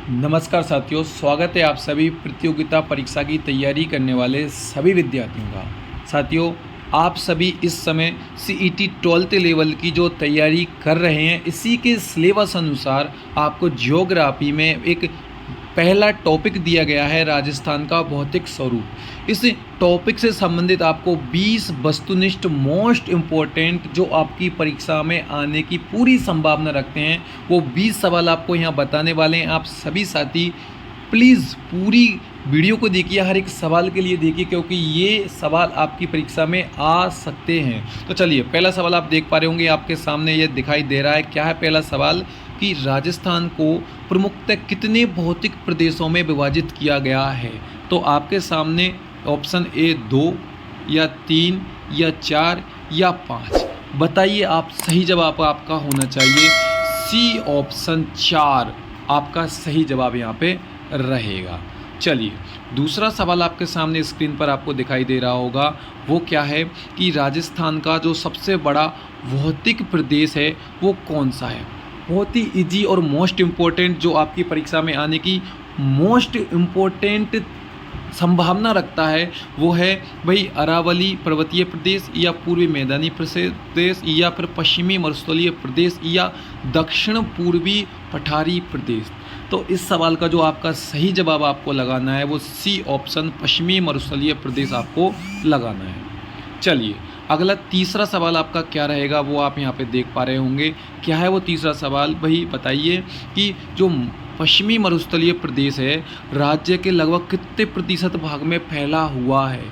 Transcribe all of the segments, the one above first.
नमस्कार साथियों, स्वागत है आप सभी प्रतियोगिता परीक्षा की तैयारी करने वाले सभी विद्यार्थियों का। साथियों, आप सभी इस समय सीईटी 12th लेवल की जो तैयारी कर रहे हैं, इसी के सिलेबस अनुसार आपको ज्योग्राफी में एक पहला टॉपिक दिया गया है, राजस्थान का भौतिक स्वरूप। इस टॉपिक से संबंधित आपको 20 वस्तुनिष्ठ मोस्ट इम्पोर्टेंट जो आपकी परीक्षा में आने की पूरी संभावना रखते हैं, वो 20 सवाल आपको यहाँ बताने वाले हैं। आप सभी साथी प्लीज़ पूरी वीडियो को देखिए, हर एक सवाल के लिए देखिए, क्योंकि ये सवाल आपकी परीक्षा में आ सकते हैं। तो चलिए, पहला सवाल आप देख पा रहे होंगे, आपके सामने ये दिखाई दे रहा है। क्या है पहला सवाल कि राजस्थान को प्रमुखतः कितने भौतिक प्रदेशों में विभाजित किया गया है? तो आपके सामने ऑप्शन ए 2 या 3 या 4 या 5, बताइए आप। सही जवाब आपका होना चाहिए सी ऑप्शन 4 आपका सही जवाब यहाँ पे रहेगा। चलिए, दूसरा सवाल आपके सामने स्क्रीन पर आपको दिखाई दे रहा होगा। वो क्या है कि राजस्थान का जो सबसे बड़ा भौतिक प्रदेश है वो कौन सा है? बहुत ही इजी और मोस्ट इम्पोर्टेंट, जो आपकी परीक्षा में आने की मोस्ट इम्पोर्टेंट संभावना रखता है, वो है भाई अरावली पर्वतीय प्रदेश या पूर्वी मैदानी प्रदेश या फिर पश्चिमी मरुस्थलीय प्रदेश या दक्षिण पूर्वी पठारी प्रदेश। तो इस सवाल का जो आपका सही जवाब आपको लगाना है वो सी ऑप्शन पश्चिमी मरुस्थलीय प्रदेश आपको लगाना है। चलिए, अगला तीसरा सवाल आपका क्या रहेगा वो आप यहाँ पे देख पा रहे होंगे। क्या है वो तीसरा सवाल? भाई बताइए कि जो पश्चिमी मरुस्थलीय प्रदेश है, राज्य के लगभग कितने प्रतिशत भाग में फैला हुआ है?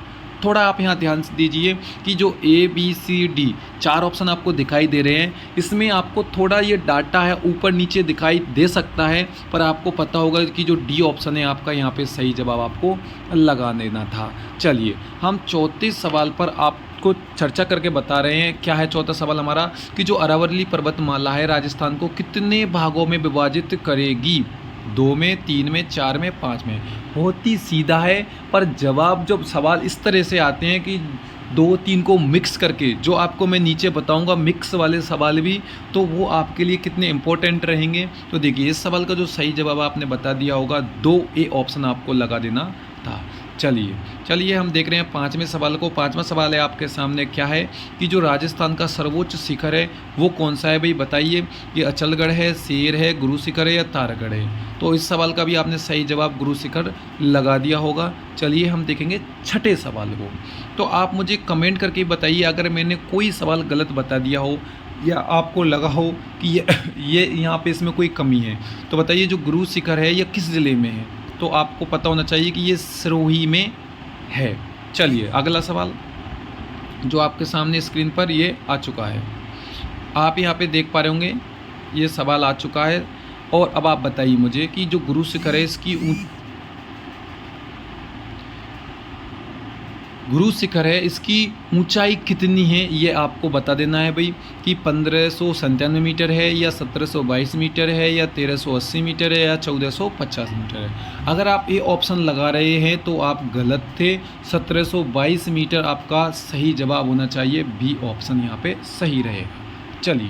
थोड़ा आप यहाँ ध्यान से दीजिए कि जो A B C D 4 option आपको दिखाई दे रहे हैं, इसमें आपको थोड़ा ये डाटा है ऊपर नीचे दिखाई दे सकता है, पर आपको पता होगा कि जो डी ऑप्शन है आपका यहाँ पे सही जवाब आपको लगा देना था। चलिए, हम चौथे सवाल पर आपको चर्चा करके बता रहे हैं। क्या है चौथा सवाल हमारा कि जो अरावली पर्वतमाला है राजस्थान को कितने भागों में विभाजित करेगी? 2 में, 3 में, 4 में, 5 में। बहुत ही सीधा है, पर जवाब जब सवाल इस तरह से आते हैं कि 2-3 को मिक्स करके, जो आपको मैं नीचे बताऊंगा मिक्स वाले सवाल भी, तो वो आपके लिए कितने इंपॉर्टेंट रहेंगे। तो देखिए, इस सवाल का जो सही जवाब आपने बता दिया होगा 2A ऑप्शन आपको लगा देना था। चलिए हम देख रहे हैं 5वें सवाल को। 5वां सवाल है आपके सामने। क्या है कि जो राजस्थान का सर्वोच्च शिखर है वो कौन सा है? भाई बताइए, ये अचलगढ़ है, शेर है, गुरु शिखर है या तारगढ़ है? तो इस सवाल का भी आपने सही जवाब गुरु शिखर लगा दिया होगा। चलिए हम देखेंगे छठे सवाल को। तो आप मुझे कमेंट करके बताइए अगर मैंने कोई सवाल गलत बता दिया हो या आपको लगा हो कि ये यहाँ पे इसमें कोई कमी है, तो बताइए जो गुरु शिखर है ये किस ज़िले में है? तो आपको पता होना चाहिए कि ये सिरोही में है। चलिए, अगला सवाल जो आपके सामने स्क्रीन पर ये आ चुका है, आप यहाँ पे देख पा रहे होंगे, ये सवाल आ चुका है। और अब आप बताइए मुझे कि जो गुरु शिखर है इसकी गुरु शिखर है इसकी ऊंचाई कितनी है, ये आपको बता देना है भाई कि 1597 मीटर है या 1722 मीटर है या 1380 मीटर है या 1450 मीटर है। अगर आप ये ऑप्शन लगा रहे हैं तो आप गलत थे। 1722 मीटर आपका सही जवाब होना चाहिए, बी ऑप्शन यहाँ पे सही रहेगा। चलिए,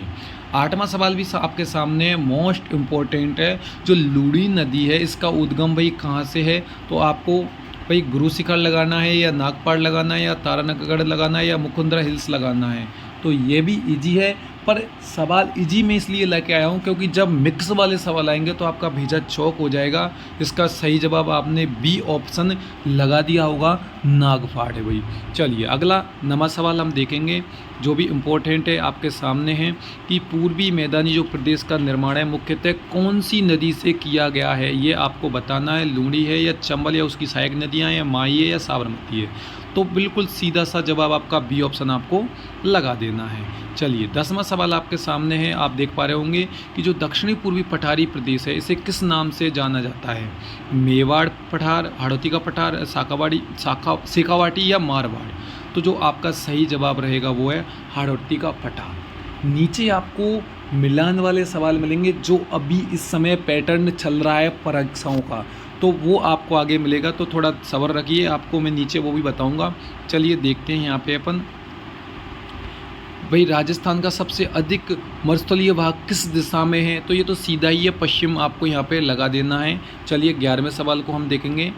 8वां सवाल भी आपके सामने मोस्ट इम्पोर्टेंट है। जो लूड़ी नदी है इसका उद्गम भाई कहाँ से है? तो आपको भाई गुरु शिखर लगाना है या नागपाड़ लगाना है या तारानगढ़ लगाना है या मुकुंदरा हिल्स लगाना है? तो ये भी इजी है, पर सवाल इजी में इसलिए लेके आया हूँ क्योंकि जब मिक्स वाले सवाल आएंगे तो आपका भेजा चौक हो जाएगा। इसका सही जवाब आपने बी ऑप्शन लगा दिया होगा, नागपाड़ है भाई। चलिए, अगला 9वां सवाल हम देखेंगे जो भी इम्पोर्टेंट है, आपके सामने है कि पूर्वी मैदानी जो प्रदेश का निर्माण है मुख्यतः कौन सी नदी से किया गया है? ये आपको बताना है। लूणी है या चंबल या उसकी सहायक नदियाँ या माही है या साबरमती है? तो बिल्कुल सीधा सा जवाब आपका बी ऑप्शन आपको लगा देना है। चलिए, 10वां सवाल आपके सामने है, आप देख पा रहे होंगे कि जो दक्षिणी पूर्वी पठारी प्रदेश है इसे किस नाम से जाना जाता है? मेवाड़ पठार, हाड़ौती का पठार, शेखावाटी या मारवाड़? तो जो आपका सही जवाब रहेगा वो है हाड़ौती का पठार। नीचे आपको मिलान वाले सवाल मिलेंगे जो अभी इस समय पैटर्न चल रहा है परीक्षाओं का, तो वो आपको आगे मिलेगा, तो थोड़ा सब्र रखिए, आपको मैं नीचे वो भी बताऊंगा। चलिए देखते हैं यहाँ पे अपन भाई राजस्थान का सबसे अधिक मरुस्थलीय भाग किस दिशा में है, तो ये तो सीधा ही है, पश्चिम आपको यहाँ पे लगा देना है। चलिए 11वें सवाल को हम देखेंगे।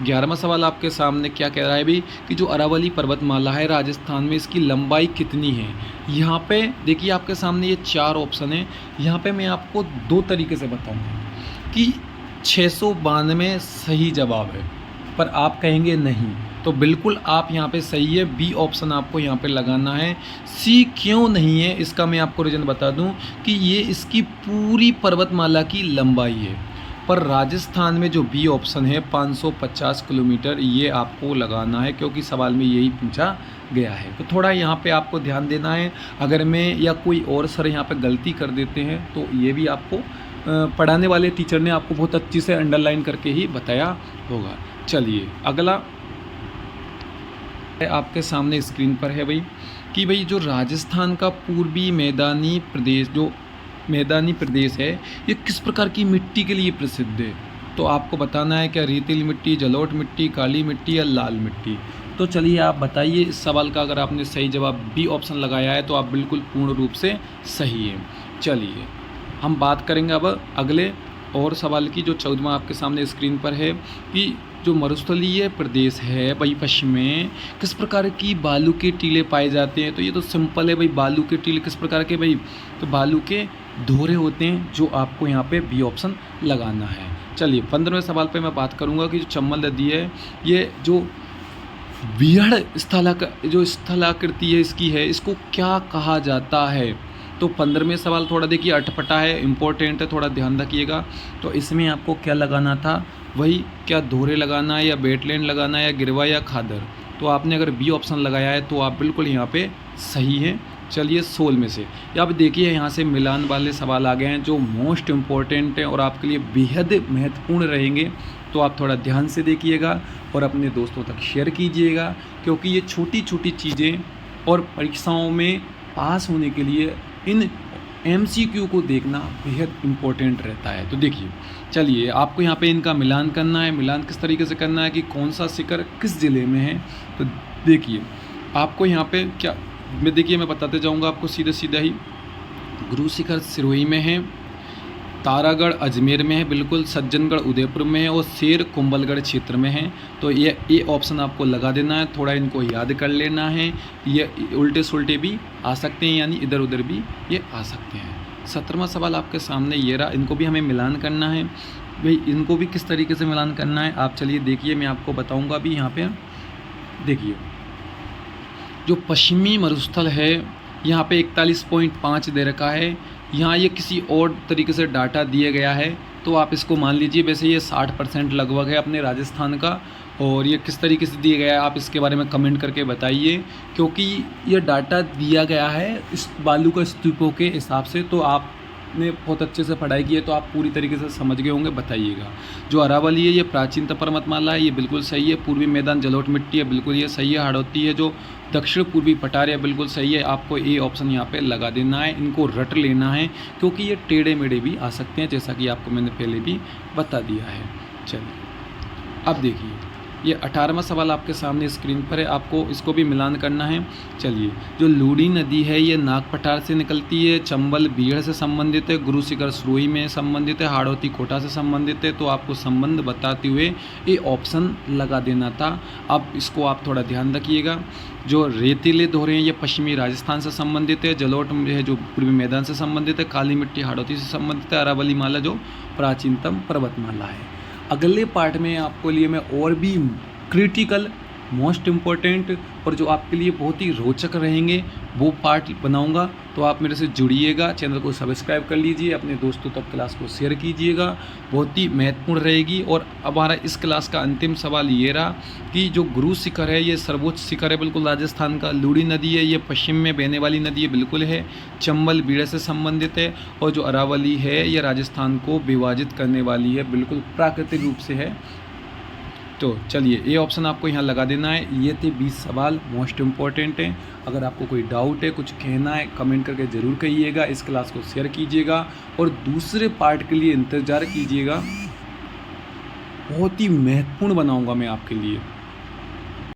11वां सवाल आपके सामने क्या कह रहा है भाई कि जो अरावली पर्वतमाला है राजस्थान में, इसकी लंबाई कितनी है। यहाँ पे देखिए आपके सामने ये 4 ऑप्शन है। यहाँ पे मैं आपको 2 तरीके से बताऊँगा कि 692 सही जवाब है, पर आप कहेंगे नहीं, तो बिल्कुल आप यहाँ पे सही है, बी ऑप्शन आपको यहाँ पे लगाना है। सी क्यों नहीं है, इसका मैं आपको रीज़न बता दूं कि ये इसकी पूरी पर्वतमाला की लंबाई है, पर राजस्थान में जो बी ऑप्शन है 550 किलोमीटर, ये आपको लगाना है, क्योंकि सवाल में यही पूछा गया है। तो थोड़ा यहाँ पे आपको ध्यान देना है। अगर मैं या कोई और सर यहाँ पे गलती कर देते हैं तो ये भी आपको पढ़ाने वाले टीचर ने आपको बहुत अच्छी से अंडरलाइन करके ही बताया होगा। चलिए अगला आपके सामने स्क्रीन पर है भाई कि भाई जो राजस्थान का पूर्वी मैदानी प्रदेश, जो मैदानी प्रदेश है, ये किस प्रकार की मिट्टी के लिए प्रसिद्ध है। तो आपको बताना है क्या रेतीली मिट्टी, जलोढ़ मिट्टी, काली मिट्टी या लाल मिट्टी। तो चलिए आप बताइए इस सवाल का। अगर आपने सही जवाब बी ऑप्शन लगाया है तो आप बिल्कुल पूर्ण रूप से सही है। चलिए हम बात करेंगे अब अगले और सवाल की, जो 14वां आपके सामने स्क्रीन पर है कि जो मरुस्थलीय प्रदेश है भाई पश्चिम में, किस प्रकार की बालू के टीले पाए जाते हैं। तो ये तो सिंपल है भाई, बालू के टीले किस प्रकार के भाई, तो बालू के धोरे होते हैं, जो आपको यहाँ पे बी ऑप्शन लगाना है। चलिए 15वें सवाल पे मैं बात करूँगा कि जो चंबल नदी है, ये जो विहड़ स्थलाकृति है इसकी है, इसको क्या कहा जाता है। तो 15वें सवाल थोड़ा देखिए अटपटा है, इम्पोर्टेंट है, थोड़ा ध्यान रखिएगा। तो इसमें आपको क्या लगाना था, वही क्या धोरे लगाना है या वेटलैंड लगाना है या गिरवा या खादर। तो आपने अगर बी ऑप्शन लगाया है तो आप बिल्कुल यहाँ पे सही हैं। चलिए 16 में से अब देखिए यहाँ से मिलान वाले सवाल आ गए हैं, जो मोस्ट इम्पॉर्टेंट हैं और आपके लिए बेहद महत्वपूर्ण रहेंगे। तो आप थोड़ा ध्यान से देखिएगा और अपने दोस्तों तक शेयर कीजिएगा, क्योंकि ये छोटी छोटी चीज़ें और परीक्षाओं में पास होने के लिए इन MCQ को देखना बेहद इम्पोर्टेंट रहता है। तो देखिए चलिए आपको यहाँ पे इनका मिलान करना है। मिलान किस तरीके से करना है कि कौन सा शिखर किस ज़िले में है। तो देखिए आपको यहाँ पे क्या मैं बताते जाऊँगा आपको सीधा सीधा ही। गुरु शिखर सिरोही में है, तारागढ़ अजमेर में है, बिल्कुल सज्जनगढ़ उदयपुर में है और शेर कुंभलगढ़ क्षेत्र में है। तो ये ऑप्शन आपको लगा देना है, थोड़ा इनको याद कर लेना है। ये उल्टे सुल्टे भी आ सकते हैं, यानी इधर उधर भी ये आ सकते हैं। 17वां सवाल आपके सामने ये रहा, इनको भी हमें मिलान करना है भाई। इनको भी किस तरीके से मिलान करना है आप चलिए देखिए, मैं आपको बताऊँगा अभी। यहाँ पर देखिए जो पश्चिमी मरुस्थल है यहाँ पे 41.5 दे रखा है। यहाँ ये किसी और तरीके से डाटा दिया गया है, तो आप इसको मान लीजिए। वैसे ये 60% लगभग है अपने राजस्थान का, और ये किस तरीके से दिया गया है आप इसके बारे में कमेंट करके बताइए, क्योंकि ये डाटा दिया गया है इस बालू का स्तूपों के हिसाब से। तो आपने बहुत अच्छे से पढ़ाई की है तो आप पूरी तरीके से समझ गए होंगे, बताइएगा। जो अरावली है ये प्राचीनतम पर्वतमाला है, ये बिल्कुल सही है। पूर्वी मैदान जलोढ़ मिट्टी है, बिल्कुल ये सही है। हाड़ौती है जो दक्षिण पूर्वी पठार है, बिल्कुल सही है। आपको ए ऑप्शन यहाँ पे लगा देना है, इनको रट लेना है, क्योंकि ये टेढ़े मेढ़े भी आ सकते हैं, जैसा कि आपको मैंने पहले भी बता दिया है। चलिए अब देखिए ये 18वां सवाल आपके सामने स्क्रीन पर है, आपको इसको भी मिलान करना है। चलिए जो लूड़ी नदी है ये नागपठार से निकलती है, चंबल बीहड़ से संबंधित है, गुरु शिखर सिरोही में संबंधित है, हाड़ौती कोटा से संबंधित है। तो आपको संबंध बताते हुए ये ऑप्शन लगा देना था। अब इसको आप थोड़ा ध्यान रखिएगा। जो रेतीले धोरे हैं ये पश्चिमी राजस्थान से संबंधित है, जलोढ़ है जो पूर्वी मैदान से संबंधित है, काली मिट्टी हाड़ौती से संबंधित है, अरावली माला जो प्राचीनतम पर्वतमाला है। अगले पार्ट में आपको लिए मैं और भी क्रिटिकल, मोस्ट इम्पोर्टेंट और जो आपके लिए बहुत ही रोचक रहेंगे वो पार्ट बनाऊंगा। तो आप मेरे से जुड़िएगा, चैनल को सब्सक्राइब कर लीजिए, अपने दोस्तों तक क्लास को शेयर कीजिएगा, बहुत ही महत्वपूर्ण रहेगी। और अब हमारा इस क्लास का अंतिम सवाल ये रहा कि जो गुरु शिखर है ये सर्वोच्च शिखर है बिल्कुल राजस्थान का। लूड़ी नदी है ये पश्चिम में बहने वाली नदी है, बिल्कुल है। चंबल बीड़ा से संबंधित है, और जो अरावली है ये राजस्थान को विभाजित करने वाली है, बिल्कुल प्राकृतिक रूप से है। तो चलिए ये ऑप्शन आपको यहाँ लगा देना है। ये थे 20 सवाल, मोस्ट इम्पॉर्टेंट हैं। अगर आपको कोई डाउट है, कुछ कहना है, कमेंट करके ज़रूर कहिएगा। इस क्लास को शेयर कीजिएगा और दूसरे पार्ट के लिए इंतज़ार कीजिएगा, बहुत ही महत्वपूर्ण बनाऊंगा मैं आपके लिए।